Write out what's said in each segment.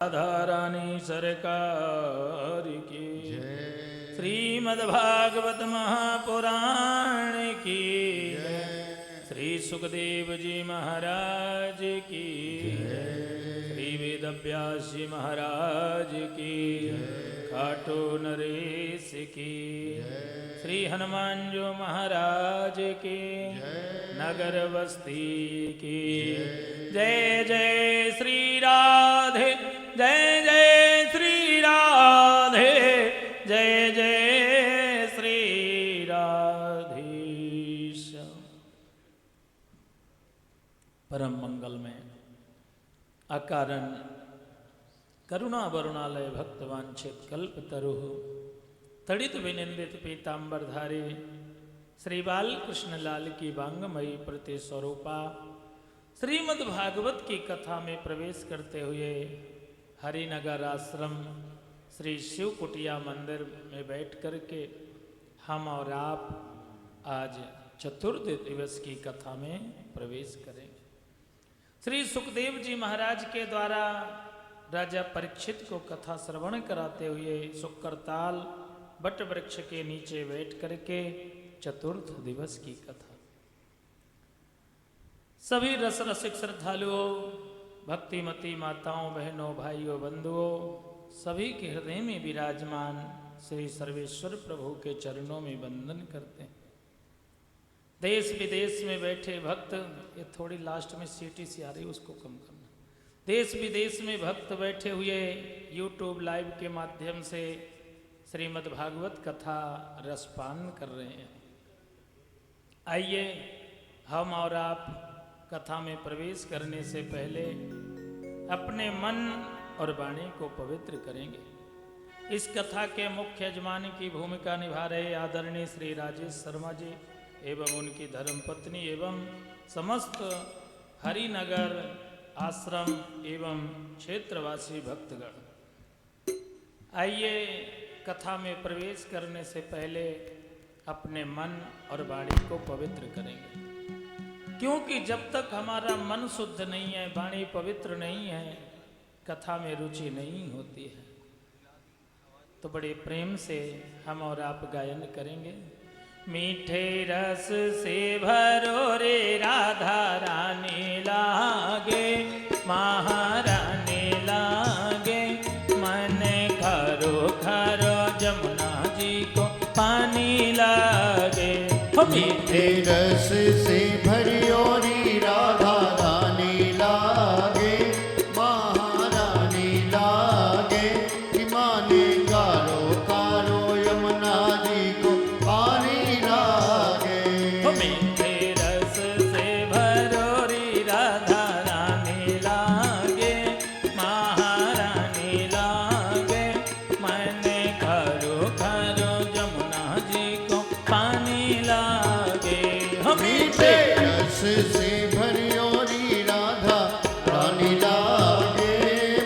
राधारानी सरकार की श्रीमद्भागवत महापुराण की श्री सुखदेव जी महाराज की श्री वेदव्यास जी महाराज की खाटू नरेश की श्री हनुमान जो महाराज की नगर बस्ती की जय जय श्री राधे जय जय श्री राधे जय जय श्री राधेश। परम मंगल में अकारण करुणा वरुणालय भक्तवांछित कल्प तरुः तड़ित विनिंदित पीतांबर धारी श्री बाल कृष्ण लाल की वांगमयी प्रति स्वरूपा श्रीमद् भागवत की कथा में प्रवेश करते हुए हरिनगर आश्रम श्री शिव कुटिया मंदिर में बैठ करके हम और आप आज चतुर्थ दिवस की कथा में प्रवेश करेंगे। श्री सुखदेव जी महाराज के द्वारा राजा परीक्षित को कथा श्रवण कराते हुए सुकरताल बट वृक्ष के नीचे बैठ करके चतुर्थ दिवस की कथा सभी रस रसिक श्रद्धालुओं भक्तिमती माताओं बहनों भाइयों बंधुओं सभी के हृदय में विराजमान श्री सर्वेश्वर प्रभु के चरणों में वंदन करते हैं। देश विदेश में बैठे भक्त, ये थोड़ी लास्ट में सीटी सी आ रही उसको कम करना। देश विदेश में भक्त बैठे हुए यूट्यूब लाइव के माध्यम से श्रीमद् भागवत कथा रसपान कर रहे हैं। आइए हम और आप कथा में प्रवेश करने से पहले अपने मन और वाणी को पवित्र करेंगे। इस कथा के मुख्य यजमान की भूमिका निभा रहे आदरणीय श्री राजेश शर्मा जी एवं उनकी धर्मपत्नी एवं समस्त हरिनगर आश्रम एवं क्षेत्रवासी भक्तगण। आइए कथा में प्रवेश करने से पहले अपने मन और वाणी को पवित्र करेंगे, क्योंकि जब तक हमारा मन शुद्ध नहीं है, वाणी पवित्र नहीं है, कथा में रुचि नहीं होती है। तो बड़े प्रेम से हम और आप गायन करेंगे। मीठे रस से भरो रे राधा रानी लागे महारानी लागे मन खरो खरो जमुना जी को पानी लागे। मीठे रस से भरियो री राधा रानी लागे महारानी लागे माने कारो कारो यमुना जी को पानी लागे। मीठे रस से भरो री राधा रानी लागे महारानी लागे मैंने खरो खरो जमुना जी को पानी लागे। मीठे रस से भरियो री राधा रानी लागे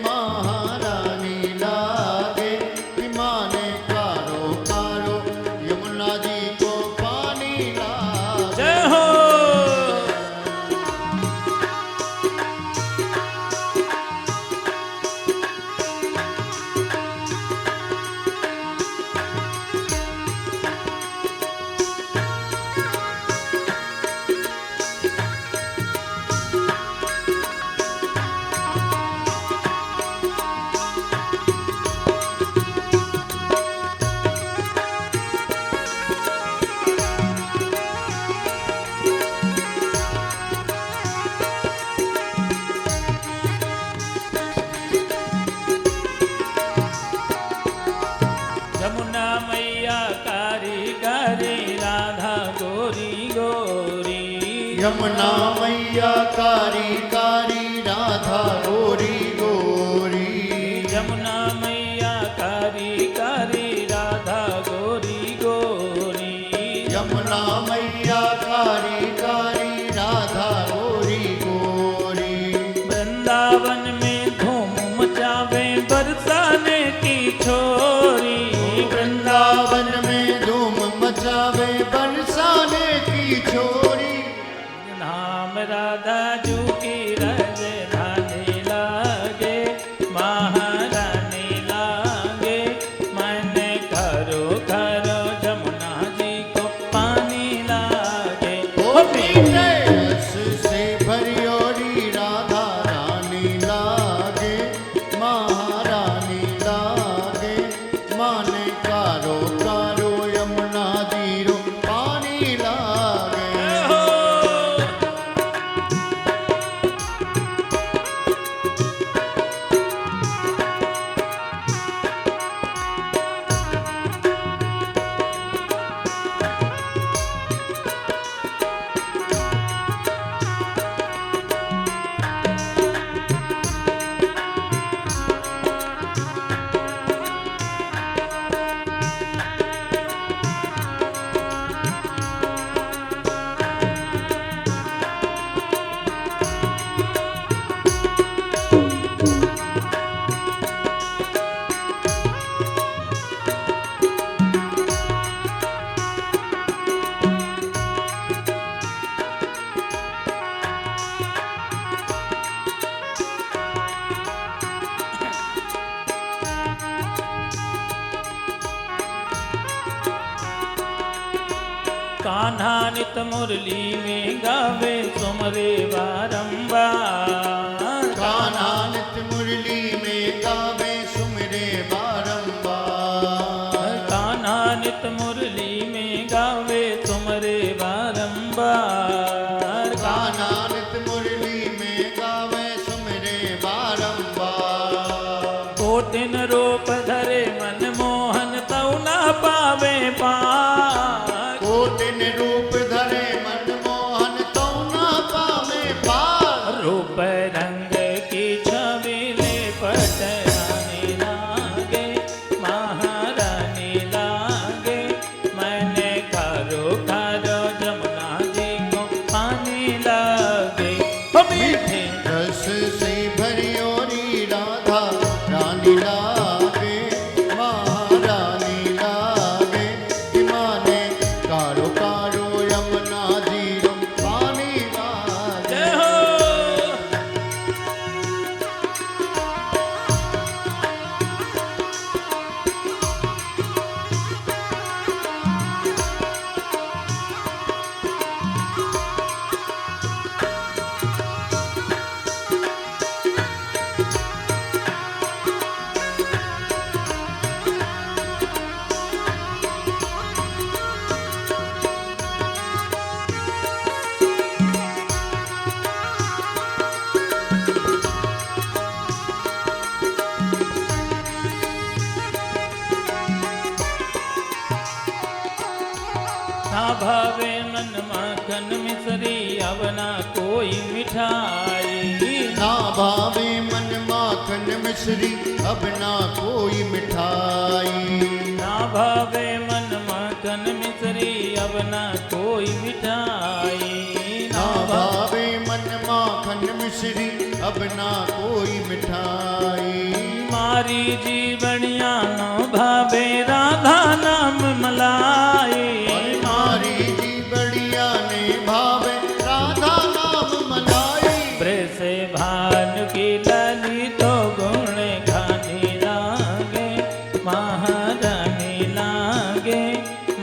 महारानी लागे माने कारो कारो यमुना जी को पानी लागे। जय हो। यमुना मैया कारी कारी राधा गोरी गोरी। यमुना मैया कारी कारी राधा गोरी गोरी। यमुना मैया कारी कारी राधा गोरी गोरी। यमुना मैया कारी कारी राधा गोरी गोरी। वृंदावन में धूम मचावे बरसाने की छोरी। वृंदावन में धूम मचावे बरसाने की छोरी। नाम राधा जू की रह कान्हा नित मुरली में गावे सुमरे बारंबार। कान्हा नित मुरली में गावे सुमरे बारंबार। कान्हा नित मुरली में गावे सुमरे बारंबार। कान्हा नित मुरली में गावे सुमरे बारंबार। कोटिन रूप धरे मन मोहन तऊ न पावे पार। कोटिन रूप धरे मन मोहन तो न पावे पार। रूप रंग की छवि ले पटरानी लागे महारानी लागे। मैंने खारो खारो जमुना जी को पानी लागे। हो मीठे रस से भरी ओरी राधा रानी लागे महारानी लागे। कि माने कारो कारो यमुना जी रो पानी लागे। जय हो। ना भावे मन माखन मिश्री अवना कोई मिठाई। ना भावे मन माखन मिश्री अब ना कोई मिठाई। ना भावे मन माखन मिश्री अवना कोई मिठाई। ना भावे मन माखन मिश्री अब ना कोई मिठाई। मारी जीवनिया नो भावे राधा नाम मलाई। मारी जी बढ़िया ने भावे राधा नाम मनाई। ब्रज से भानु की लाली तो गुण गाने लागे महारानी लागे।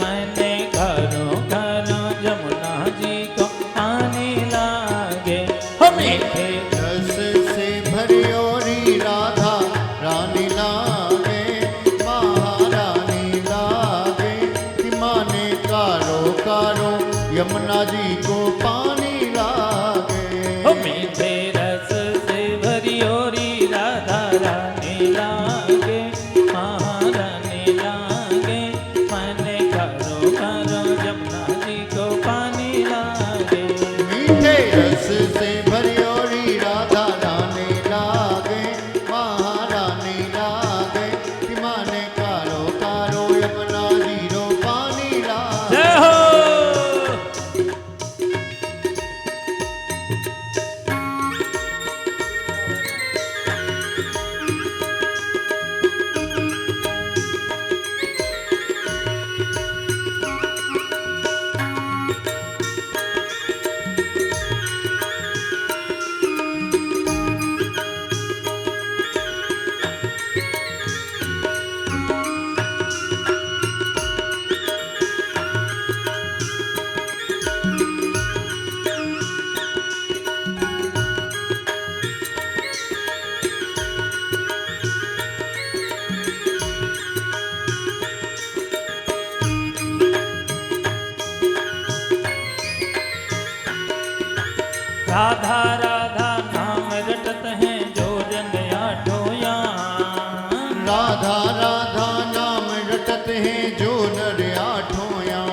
मैंने घरों घरों जमुना जी को पानी लागे। हो मीठे रस से भरी ओरी राधा रानी लागे महारानी लागे। कि माने कारो कारो यमुना जी को पानी लागे। हो मीठे रस से भरी ओरी राधा रानी लागे महारानी लागे। मैंने करो करो जमुना जी को पानी लागे। मीठे रस से भरी ओरी राधा रानी लागे महारानी लागे। कि माने कारो कारो यमुना जी रो पानी लागे। जय हो। राधा राधा नाम रटत हैं जो जन आठों याम। राधा राधा नाम रटत हैं जो नर आठों याम।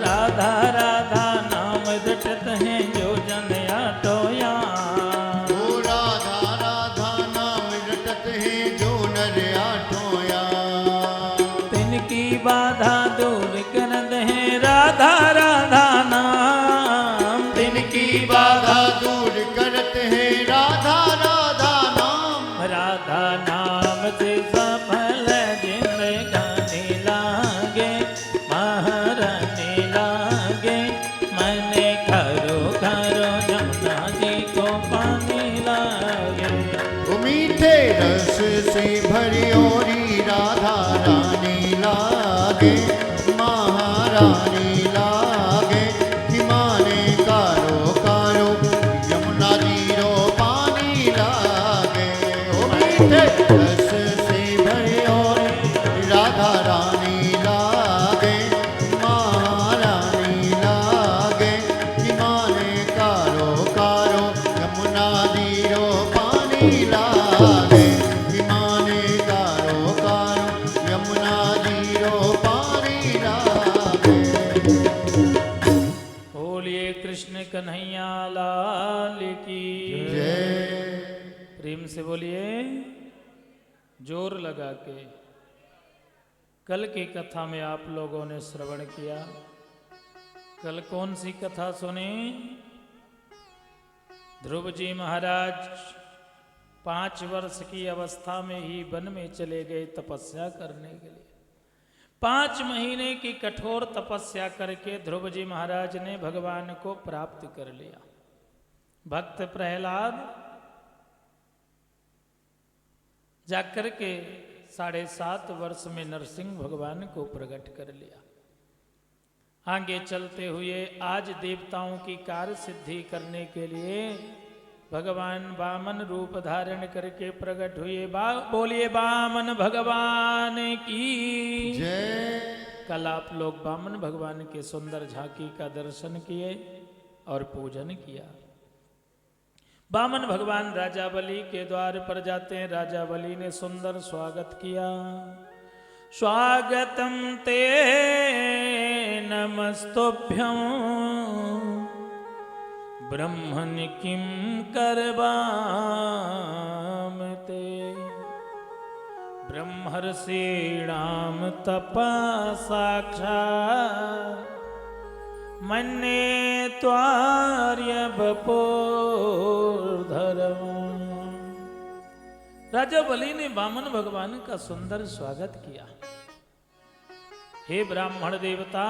राधा राधा नाम रटत हैं जो जन आठों याम। ओ राधा राधा नाम रटत हैं जो नर आठों याम। तिनकी बाधा दूर करत हैं राधा राधा नाम। तिनकी बाधा दूर करत है राधा राधा नाम। राधा नाम से सफल जिंदगानी लागे महारानी लागे। मैंने घरो घरो जमुना जी को पानी लागे। वो मीठे रस से भरी ओरी राधा रानी लागे महारानी लागे। रस से भरी और राधा रानी लागे महारानी लागे कि माने कारो कारो यमुना जीरो पानी लागे कि माने कारो कारो यमुना जीरो पानी लागे। बोलिए कृष्ण कन्हैया लाल की जय। प्रेम से बोलिए, जोर लगा के। कल की कथा में आप लोगों ने श्रवण किया। कल कौन सी कथा सुनी? ध्रुव जी महाराज 5 वर्ष की अवस्था में ही वन में चले गए तपस्या करने के लिए। 5 महीने की कठोर तपस्या करके ध्रुव जी महाराज ने भगवान को प्राप्त कर लिया। भक्त प्रहलाद जाकर के 7.5 वर्ष में नरसिंह भगवान को प्रकट कर लिया। आगे चलते हुए आज देवताओं की कार्य सिद्धि करने के लिए भगवान वामन रूप धारण करके प्रकट हुए। बोलिए वामन भगवान की जय। कल आप लोग वामन भगवान के सुंदर झांकी का दर्शन किए और पूजन किया। वामन भगवान राजा बलि के द्वार पर जाते हैं। राजा बलि ने सुंदर स्वागत किया। स्वागतम ते नमस्तुभ्यं ब्रह्मण किं करवाम ते ब्रह्मर्षीणाम तपः साक्षात् मन्ये त्वार्य बपोर्धरम्। राजा बलि ने वामन भगवान का सुंदर स्वागत किया। हे ब्राह्मण देवता,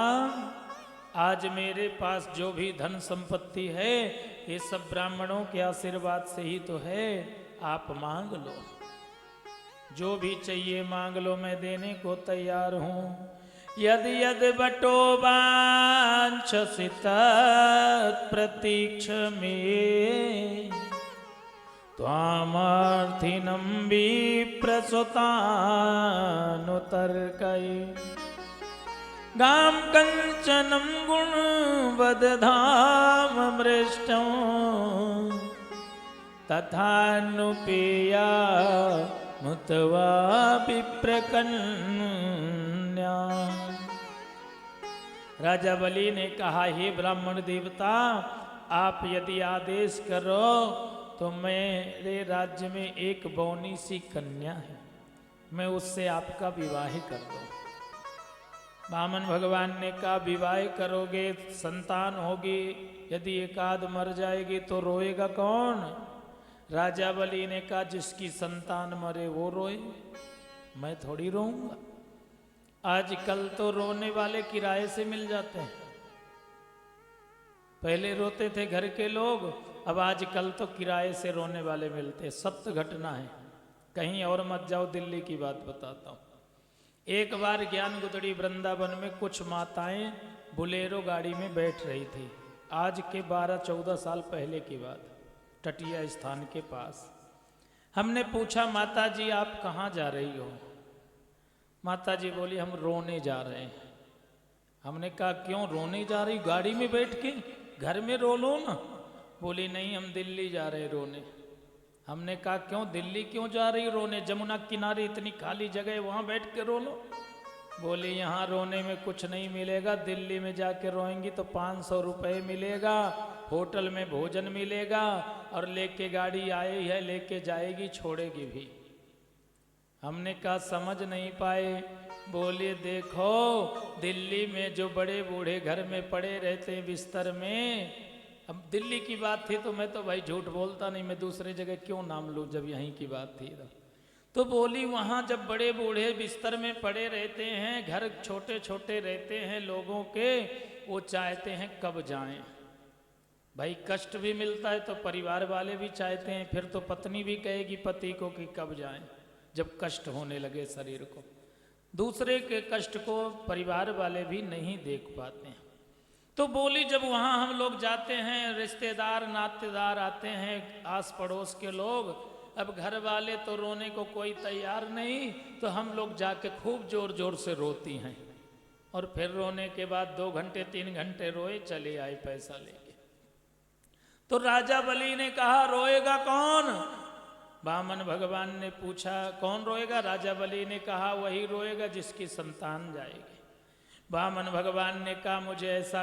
आज मेरे पास जो भी धन संपत्ति है ये सब ब्राह्मणों के आशीर्वाद से ही तो है। आप मांग लो, जो भी चाहिए मांग लो, मैं देने को तैयार हूं। यदि यदि बटो वांछसि तत्प्रतीक्ष मे त्वामर्थिनं विप्रसुतानुतर्कये गाम कंचनं गुणवदधाममृष्टं तथानुपेया मुतवा विप्रकन्या। राजा बलि ने कहा, हे ब्राह्मण देवता, आप यदि आदेश करो तो मेरे राज्य में एक बौनी सी कन्या है, मैं उससे आपका विवाह कर दूं। वामन भगवान ने कहा, विवाह करोगे संतान होगी, यदि एकाध मर जाएगी तो रोएगा कौन? राजा बलि ने कहा, जिसकी संतान मरे वो रोए, मैं थोड़ी रोऊंगा। आजकल तो रोने वाले किराए से मिल जाते हैं। पहले रोते थे घर के लोग, अब आजकल तो किराए से रोने वाले मिलते। सत्य घटना है, कहीं और मत जाओ, दिल्ली की बात बताता हूँ। एक बार ज्ञान गुदड़ी वृंदावन में कुछ माताएं बुलेरो गाड़ी में बैठ रही थी। आज के 12-14 साल पहले की बात, टटिया स्थान के पास। हमने पूछा, माता जी आप कहाँ जा रही हो? माता जी बोली, हम रोने जा रहे हैं। हमने कहा, क्यों रोने जा रही? गाड़ी में बैठ के घर में रो लो ना। बोली, नहीं हम दिल्ली जा रहे रोने। हमने कहा, क्यों दिल्ली क्यों जा रही रोने? जमुना किनारे इतनी खाली जगह, वहाँ बैठ के रो लो। बोली, यहाँ रोने में कुछ नहीं मिलेगा, दिल्ली में जाके रोएंगी तो 500 रुपये मिलेगा, होटल में भोजन मिलेगा, और लेके गाड़ी आई है, लेके जाएगी, छोड़ेगी भी। हमने कहा, समझ नहीं पाए। बोले, देखो दिल्ली में जो बड़े बूढ़े घर में पड़े रहते हैं बिस्तर में, अब दिल्ली की बात थी तो मैं तो भाई झूठ बोलता नहीं, मैं दूसरे जगह क्यों नाम लूँ जब यहीं की बात थी। तो बोली, वहाँ जब बड़े बूढ़े बिस्तर में पड़े रहते हैं, घर छोटे छोटे रहते हैं लोगों के, वो चाहते हैं कब जाएं। भाई कष्ट भी मिलता है तो परिवार वाले भी चाहते हैं, फिर तो पत्नी भी कहेगी पति को कि कब जाएं, जब कष्ट होने लगे शरीर को। दूसरे के कष्ट को परिवार वाले भी नहीं देख पाते हैं। तो बोली, जब वहाँ हम लोग जाते हैं, रिश्तेदार नातेदार आते हैं, आस पड़ोस के लोग, अब घर वाले तो रोने को कोई तैयार नहीं, तो हम लोग जाके खूब जोर जोर से रोती हैं, और फिर रोने के बाद 2 घंटे 3 घंटे रोए, चले आए पैसा लेके। तो राजा बलि ने कहा रोएगा कौन? वामन भगवान ने पूछा कौन रोएगा? राजा बलि ने कहा वही रोएगा जिसकी संतान जाएगी। वामन भगवान ने कहा मुझे ऐसा